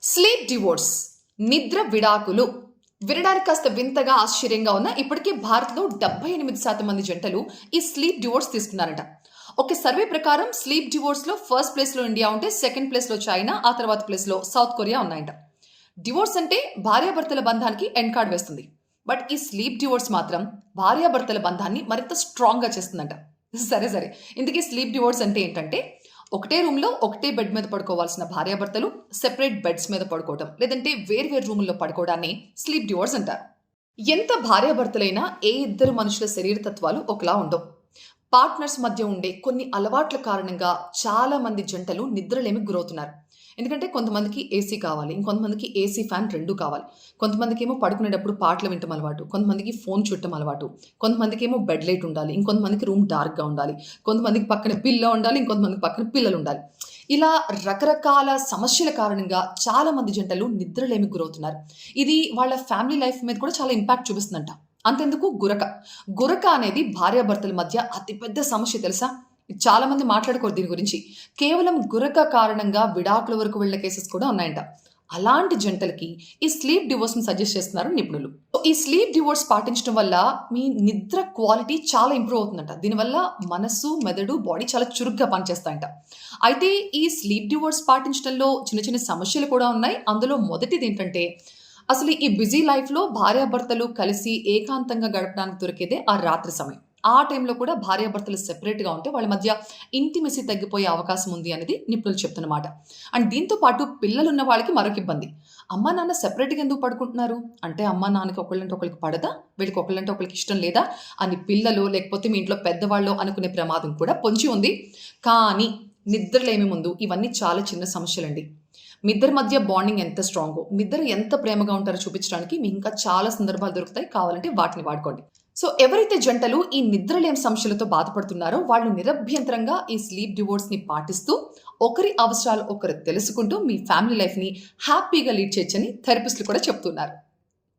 Sleep divorce, నిద్ర విడాకులు వినడానికి కాస్త వింతగా ఆశ్చర్యంగా ఉన్న ఇప్పటికే భారత్లో 78% మంది జంటలు ఈ స్లీప్ డివోర్స్ తీసుకున్నారట. ఒక సర్వే ప్రకారం స్లీప్ డివోర్స్ లో ఫస్ట్ ప్లేస్ లో ఇండియా ఉంటే సెకండ్ ప్లేస్ లో చైనా, ఆ తర్వాత ప్లేస్ లో సౌత్ కొరియా ఉన్నాయంట. డివోర్స్ అంటే భార్యాభర్తల బంధానికి ఎండ్ కార్డ్ వేస్తుంది. బట్ ఈ స్లీప్ డివోర్స్ మాత్రం భార్యాభర్తల బంధాన్ని మరింత స్ట్రాంగ్ గా చేస్తుందంట. సరే సరే, ఇందుకే స్లీప్ డివోర్స్ అంటే ఏంటంటే ఒకటే రూమ్ లో ఒకటే బెడ్ మీద పడుకోవాల్సిన భార్యాభర్తలు సెపరేట్ బెడ్స్ మీద పడుకోవడం, లేదంటే వేర్వేరు రూముల్లో పడుకోవడాన్ని స్లీప్ డివోర్స్ అంటారు. ఎంత భార్యాభర్తలైనా ఏ ఇద్దరు మనుషుల శరీర తత్వాలు ఒకలా ఉండవు. పార్ట్నర్స్ మధ్య ఉండే కొన్ని అలవాట్ల కారణంగా చాలా మంది జంటలు నిద్రలేమికి గురవుతున్నారు. ఎందుకంటే కొంతమందికి ఏసీ కావాలి, ఇంకొంతమందికి ఏసీ ఫ్యాన్ రెండూ కావాలి. కొంతమందికి ఏమో పడుకునేటప్పుడు పాటలు వినటం అలవాటు, కొంతమందికి ఫోన్ చూడటం అలవాటు, కొంతమందికి ఏమో బెడ్ లైట్ ఉండాలి, ఇంకొంతమందికి రూమ్ డార్క్గా ఉండాలి, కొంతమందికి పక్కన పిల్ల ఉండాలి, ఇంకొంతమందికి పక్కన పిల్లలు ఉండాలి. ఇలా రకరకాల సమస్యల కారణంగా చాలా మంది జంటలు నిద్రలేమికి గురవుతున్నారు. ఇది వాళ్ళ ఫ్యామిలీ లైఫ్ మీద కూడా చాలా ఇంపాక్ట్ చూపిస్తుందంట. అంతెందుకు గురక అనేది భార్యాభర్తల మధ్య అతిపెద్ద సమస్య తెలుసా? చాలా మంది మాట్లాడుకోరు దీని గురించి. కేవలం గురక కారణంగా విడాకుల వరకు వెళ్లే కేసెస్ కూడా ఉన్నాయంట. అలాంటి జంటలకి ఈ స్లీప్ డివోర్స్ ని సజెస్ట్ చేస్తున్నారు నిపుణులు. ఈ స్లీప్ డివోర్స్ పాటించడం వల్ల మీ నిద్ర క్వాలిటీ చాలా ఇంప్రూవ్ అవుతుందంట. దీనివల్ల మనసు, మెదడు, బాడీ చాలా చురుగ్గా పనిచేస్తాయంట. అయితే ఈ స్లీప్ డివోర్స్ పాటించడంలో చిన్న చిన్న సమస్యలు కూడా ఉన్నాయి. అందులో మొదటిది ఏంటంటే, అసలు ఈ బిజీ లైఫ్లో భార్యాభర్తలు కలిసి ఏకాంతంగా గడపడానికి దొరికేదే ఆ రాత్రి సమయం. ఆ టైంలో కూడా భార్యాభర్తలు సెపరేట్గా ఉంటే వాళ్ళ మధ్య ఇంటిమెసీ తగ్గిపోయే అవకాశం ఉంది అనేది నిపుణులు చెప్తున్నమాట. అండ్ దీంతో పాటు పిల్లలున్న వాళ్ళకి మరొక ఇబ్బంది. అమ్మా నాన్న సెపరేట్గా ఎందుకు పడుకుంటున్నారు అంటే, అమ్మా నాన్నకి ఒకళ్ళంటే ఒకరికి పడదా, వీళ్ళకి ఒకళ్ళంటే ఒకరికి ఇష్టం లేదా అని పిల్లలు లేకపోతే మీ ఇంట్లో పెద్దవాళ్ళు అనుకునే ప్రమాదం కూడా పొంచి ఉంది. కానీ నిద్రలేమి ముందు ఇవన్నీ చాలా చిన్న సమస్యలండి. మీ ఇద్దరి మధ్య బాండింగ్ ఎంత స్ట్రాంగో, మీ ఇద్దరు ఎంత ప్రేమగా ఉంటారో చూపించడానికి మీకు ఇంకా చాలా సందర్భాలు దొరుకుతాయి. కావాలంటే వాటిని వాడుకోండి. సో ఎవరైతే జంటలు ఈ నిద్రలేని సమస్యలతో బాధపడుతున్నారో వాళ్ళు నిరభ్యంతరంగా ఈ స్లీప్ డివోర్స్ ని పాటిస్తూ ఒకరి అవసరాలు ఒకరు తెలుసుకుంటూ మీ ఫ్యామిలీ లైఫ్ ని హ్యాపీగా లీడ్ చేయొచ్చని థెరపిస్టులు కూడా చెప్తున్నారు.